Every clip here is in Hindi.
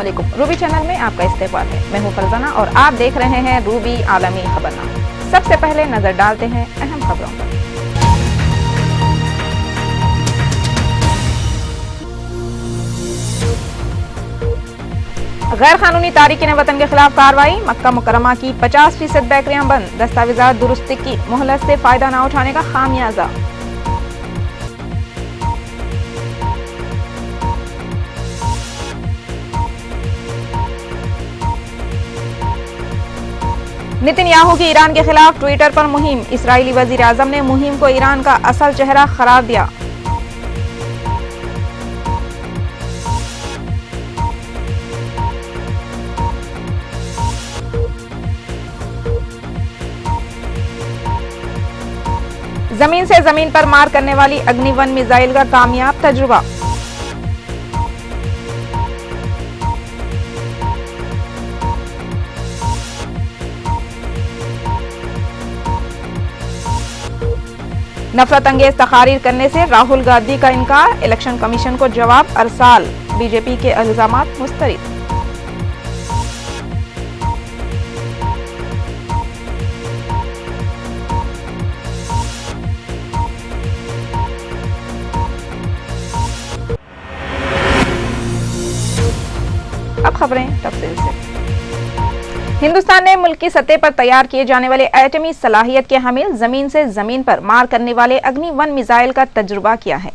अस्सलामुअलैकुम। रूबी चैनल में आपका इस्तेमाल है। मैं हूं फरजाना और आप देख रहे हैं रूबी आलमी खबरनामा। सबसे पहले नजर डालते हैं अहम खबरों पर। गैर कानूनी तारिकीन वतन के खिलाफ कार्रवाई। मक्का मुकरमा की 50% बेकरियां बंद। दस्तावेजात दुरुस्ती की मोहलत से फायदा न उठाने का खामियाजा। नेतन्याहू की ईरान के खिलाफ ट्विटर पर मुहिम। इस्राईली वजीर आजम ने मुहिम को ईरान का असल चेहरा करार दिया। जमीन से जमीन पर मार करने वाली अग्नि-1 मिसाइल का कामयाब तजुर्बा। नफरत अंगेज तकारीर करने से राहुल गांधी का इनकार। इलेक्शन कमीशन को जवाब अरसाल। बीजेपी के इल्जामात मुस्तरद। अब खबरें तफसील से। हिंदुस्तान ने मुल्क की सतह पर तैयार किए जाने वाले एटमी सलाहियत के हामिल जमीन से जमीन पर मार करने वाले अग्नि-1 मिसाइल का तजुर्बा किया है।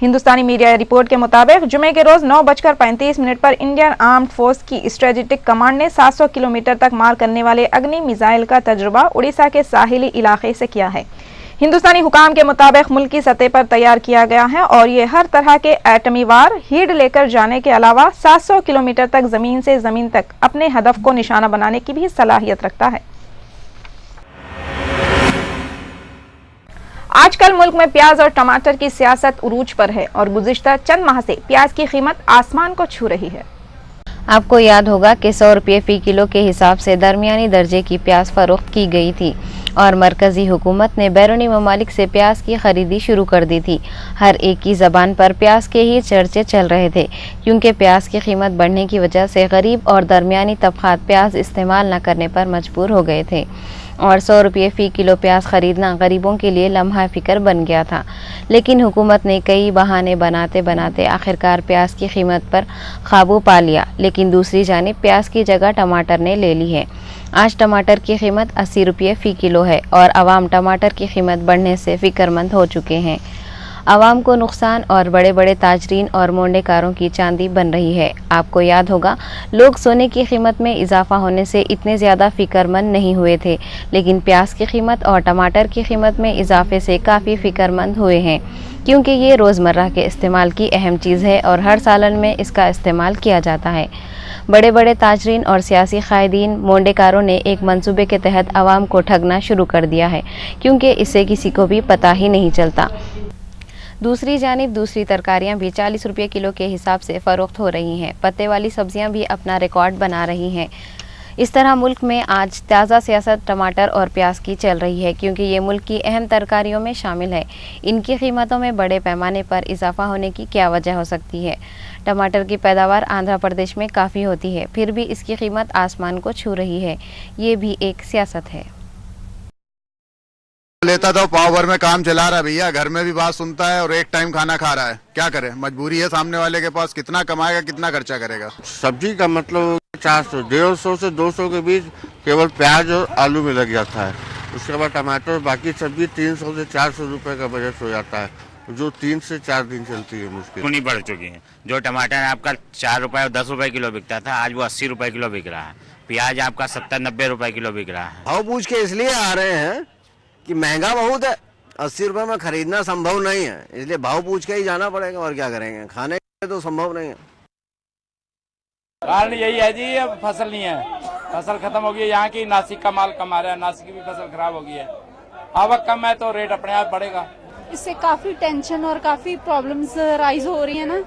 हिंदुस्तानी मीडिया रिपोर्ट के मुताबिक जुमे के रोज 9:35 पर इंडियन आर्म्ड फोर्स की स्ट्रेटेजिक कमांड ने 700 किलोमीटर तक मार करने वाले अग्नि मिसाइल का तजुर्बा उड़ीसा के साहिली इलाके से किया है। हिंदुस्तानी हुकाम के मुताबिक मुल्क की सतह पर तैयार किया गया है और ये हर तरह के एटमी वार हीड लेकर जाने के अलावा 700 किलोमीटर तक जमीन से जमीन तक अपने हदफ को निशाना बनाने की भी सलाहियत रखता है। आजकल मुल्क में प्याज और टमाटर की सियासत उरूज पर है और गुज़िश्ता चंद माह से प्याज की कीमत आसमान को छू रही है। आपको याद होगा कि 100 रुपये फी किलो के हिसाब से दरमियानी दर्जे की प्याज फरोख्त की गई थी और मरकजी हुकूमत ने बैरूनी ममालिक से प्याज की खरीदी शुरू कर दी थी। हर एक की ज़बान पर प्याज के ही चर्चे चल रहे थे क्योंकि प्याज की कीमत बढ़ने की वजह से गरीब और दरमियानी तबकात प्याज इस्तेमाल न करने पर मजबूर हो गए थे और 100 रुपये फ़ी किलो प्याज खरीदना गरीबों के लिए लम्हा फ़िक्र बन गया था। लेकिन हुकूमत ने कई बहाने बनाते बनाते आखिरकार प्याज की कीमत पर काबू पा लिया। लेकिन दूसरी जानिब प्याज की जगह टमाटर ने ले ली है। आज टमाटर की कीमत 80 रुपये फ़ी किलो है और आवाम टमाटर की कीमत बढ़ने से फ़िक्रमंद हो चुके हैं। आवाम को नुकसान और बड़े बड़े ताजरीन और मोंडेकारों की चांदी बन रही है। आपको याद होगा लोग सोने की कीमत में इजाफा होने से इतने ज़्यादा फ़िक्रमंद नहीं हुए थे, लेकिन प्याज की कीमत और टमाटर की कीमत में इजाफे से काफ़ी फ़िक्रमंद हुए हैं क्योंकि ये रोज़मर्रा के इस्तेमाल की अहम चीज़ है और हर सालन में इसका इस्तेमाल किया जाता है। बड़े बड़े ताजरीन और सियासी कायदीन मोंडेकारों ने एक मंसूबे के तहत आवाम को ठगना शुरू कर दिया है क्योंकि इससे किसी को भी पता ही नहीं चलता। दूसरी जानिब दूसरी तरकारियां भी 40 रुपये किलो के हिसाब से फ़रोख्त हो रही हैं। पत्ते वाली सब्जियां भी अपना रिकॉर्ड बना रही हैं। इस तरह मुल्क में आज ताज़ा सियासत टमाटर और प्याज की चल रही है क्योंकि ये मुल्क की अहम तरकारियों में शामिल है। इनकी कीमतों में बड़े पैमाने पर इजाफा होने की क्या वजह हो सकती है? टमाटर की पैदावार आंध्र प्रदेश में काफ़ी होती है, फिर भी इसकी कीमत आसमान को छू रही है। ये भी एक सियासत है। लेता तो पाव भर में काम चला रहा है भैया, घर में भी बात सुनता है और एक टाइम खाना खा रहा है। क्या करे, मजबूरी है। सामने वाले के पास कितना कमाएगा, कितना खर्चा करेगा। सब्जी का मतलब 400, 150 से 200 के बीच केवल प्याज और आलू में लग जाता है। उसके बाद टमाटर, बाकी सब्जी 300 से 400 रुपए का बजट हो जाता है, जो 3 से 4 दिन चलती है। मुश्किल नहीं बढ़ चुकी है। जो टमाटर आपका 4 रुपए और 10 रुपए किलो बिकता था, आज वो 80 रुपए किलो बिक रहा है। प्याज आपका 70-90 रुपए किलो बिक रहा है। भाव पूछ के इसलिए आ रहे हैं कि महंगा बहुत है, 80 रुपए में खरीदना संभव नहीं है, इसलिए भाव पूछ के ही जाना पड़ेगा। और क्या करेंगे, खाने तो संभव नहीं है। कारण यही है जी, अब फसल नहीं है, फसल खत्म हो गई है। यहाँ की नासिक का माल कम आ रहा है, नासिक की भी फसल खराब हो गई है। आवक कम है तो रेट अपने आप बढ़ेगा। इससे काफी टेंशन और काफी प्रॉब्लम्स राइज हो रही है ना,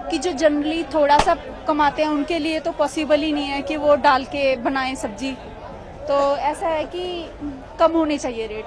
कि जो जनरली थोड़ा सा कमाते हैं उनके लिए तो पॉसिबल ही नहीं है कि वो डाल के बनाएं सब्जी। तो ऐसा है कि कम होने चाहिए रेट।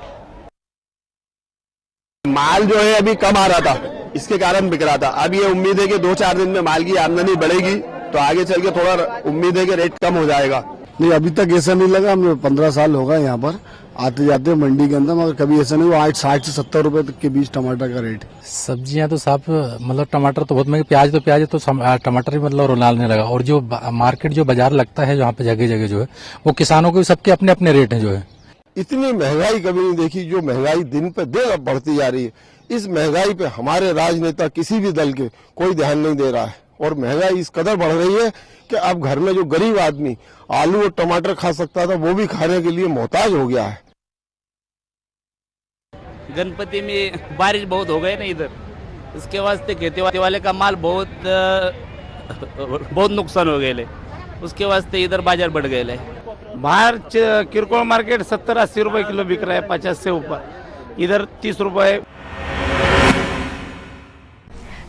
माल जो है अभी कम आ रहा था, इसके कारण बिक रहा था। अब ये उम्मीद है कि 2-4 दिन में माल की आमदनी बढ़ेगी तो आगे चल के थोड़ा उम्मीद है कि रेट कम हो जाएगा। नहीं, अभी तक ऐसा नहीं लगा। हमें 15 साल हो गए यहाँ पर आते जाते मंडी के अंदर, मगर कभी ऐसा नहीं हुआ 60 से 70 रुपए तक के बीच टमाटर का रेट। सब्जियां तो साफ, मतलब टमाटर तो बहुत महंगे, प्याज तो टमाटर भी मतलब रोलाने लगा। और जो मार्केट जो बाजार लगता है जहाँ पे जगह जगह जो है वो किसानों के सबके अपने अपने रेट है जो है। इतनी महंगाई कभी नहीं देखी, जो महंगाई दिन पे दिन अब बढ़ती जा रही है। इस महंगाई पे हमारे राजनेता किसी भी दल के कोई ध्यान नहीं दे रहा है और महंगाई इस कदर बढ़ रही है कि अब घर में जो गरीब आदमी आलू और टमाटर खा सकता था वो भी खाने के लिए मोहताज हो गया है। गणपति में बारिश बहुत हो गई ना इधर, इसके वास्ते खेती वाले का माल बहुत नुकसान हो गए, उसके वास्ते इधर बाजार बढ़ गए। बाहर किरकोळ मार्केट 70-80 रुपए किलो बिक रहा है, 50 से ऊपर, इधर 30 रुपए।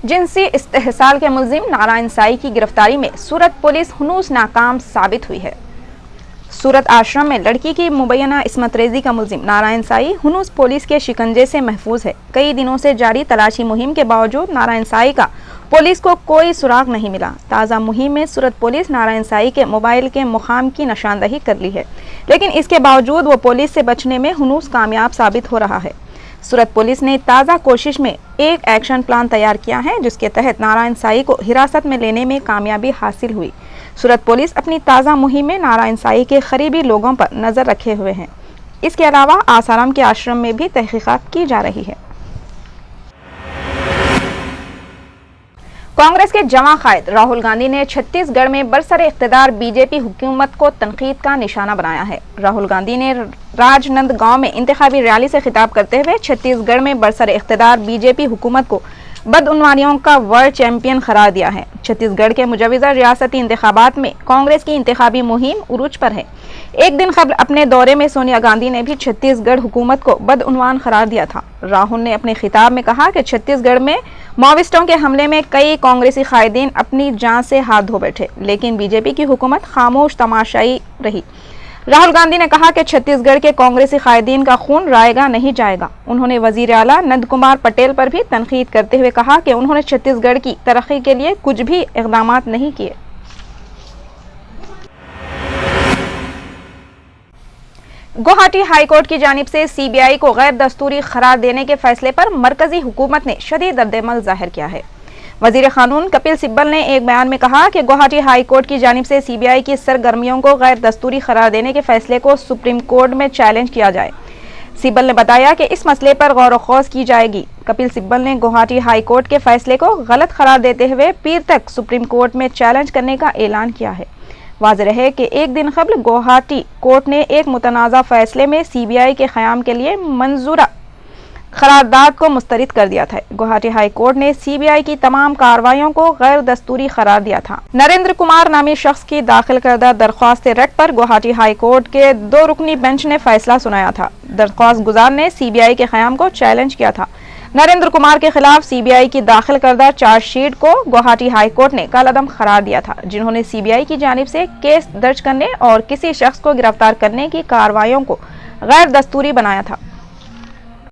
जिनसी इस्तेहसाल के मुलजिम नारायण साई की गिरफ्तारी में सूरत पुलिस हुनूस नाकाम साबित हुई है। सूरत आश्रम में लड़की की मुबैना इस्मत रेजी का मुलजिम नारायण साई हुनूस पुलिस के शिकंजे से महफूज है। कई दिनों से जारी तलाशी मुहिम के बावजूद नारायण साई का पुलिस को कोई सुराग नहीं मिला। ताज़ा मुहिम में सूरत पुलिस नारायण साई के मोबाइल के मुखाम की निशानदही कर ली है, लेकिन इसके बावजूद वो पुलिस से बचने में हुनूस कामयाब साबित हो रहा है। सूरत पुलिस ने ताज़ा कोशिश में एक एक्शन प्लान तैयार किया है, जिसके तहत नारायण साई को हिरासत में लेने में कामयाबी हासिल हुई। सूरत पुलिस अपनी ताज़ा मुहिम में नारायण साई के करीबी लोगों पर नज़र रखे हुए हैं। इसके अलावा आसाराम के आश्रम में भी तहकीकात की जा रही है। कांग्रेस के जवां कायद राहुल गांधी ने छत्तीसगढ़ में बरसरे इख्तिदार बीजेपी हुकूमत को तनकीद का निशाना बनाया है। राहुल गांधी ने राजनांदगांव में इंतखाबी रैली से खिताब करते हुए छत्तीसगढ़ में बरसरे इख्तिदार बीजेपी हुकूमत को बदउनवानियों का वर्ल्ड चैंपियन करार दिया है। छत्तीसगढ़ के मुजवजा रियासती इंतखाबात में कांग्रेस की इंतखाबी मुहिम उरूज पर है। एक दिन कबल अपने दौरे में सोनिया गांधी ने भी छत्तीसगढ़ हुकूमत को बदउनवान करार दिया था। राहुल ने अपने खिताब में कहा कि छत्तीसगढ़ में माओविस्टों के हमले में कई कांग्रेसी कायदीन अपनी जान से हाथ धो बैठे, लेकिन बीजेपी की हुकूमत खामोश तमाशाई रही। राहुल गांधी ने कहा कि छत्तीसगढ़ के कांग्रेसी कायदीन का खून रायगा नहीं जाएगा। उन्होंने वजीर आला नंद कुमार पटेल पर भी तनकीद करते हुए कहा कि उन्होंने छत्तीसगढ़ की तरक्की के लिए कुछ भी इक़दाम नहीं किए। गुवाहाटी हाईकोर्ट की जानिब से सीबीआई को गैर दस्तूरी करार देने के फैसले पर मरकजी हुकूमत ने शदीद रद्द-ए-अमल जाहिर किया है। वजीर कानून कपिल सिब्बल ने एक बयान में कहा कि गुवाहाटी हाई कोर्ट की जानिब से सीबीआई की सरगर्मियों को गैर दस्तूरी करार देने के फैसले को सुप्रीम कोर्ट में चैलेंज किया जाए। सिब्बल ने बताया कि इस मसले पर गौर व खौज की जाएगी। कपिल सिब्बल ने गुवाहाटी हाई कोर्ट के फैसले को गलत करार देते हुए पीर तक सुप्रीम कोर्ट में चैलेंज करने का ऐलान किया है। वाज़ेह है कि एक दिन कबल गुवाहाटी कोर्ट ने एक मुतनाज़ा फैसले में सीबीआई के क़याम के लिए मंजूरा करारदाद को मुस्तरद कर दिया था। गुवाहाटी हाई कोर्ट ने सीबीआई की तमाम कार्रवाइयों को गैर दस्तूरी करार दिया था। नरेंद्र कुमार नामी शख्स की दाखिल करदा दरख्वास्त रद्द पर गुवाहाटी हाई कोर्ट के 2 रुकनी बेंच ने फैसला सुनाया था। दरख्वास्त गुजार ने सीबीआई के क़याम को चैलेंज किया था। नरेंद्र कुमार के खिलाफ सीबीआई की दाखिल करदा चार्जशीट को गुवाहाटी हाई कोर्ट ने कलअदम करार दिया था, जिन्होंने सीबीआई की जानिब से केस दर्ज करने और किसी शख्स को गिरफ्तार करने की कार्रवाइयों को गैर दस्तूरी बनाया था।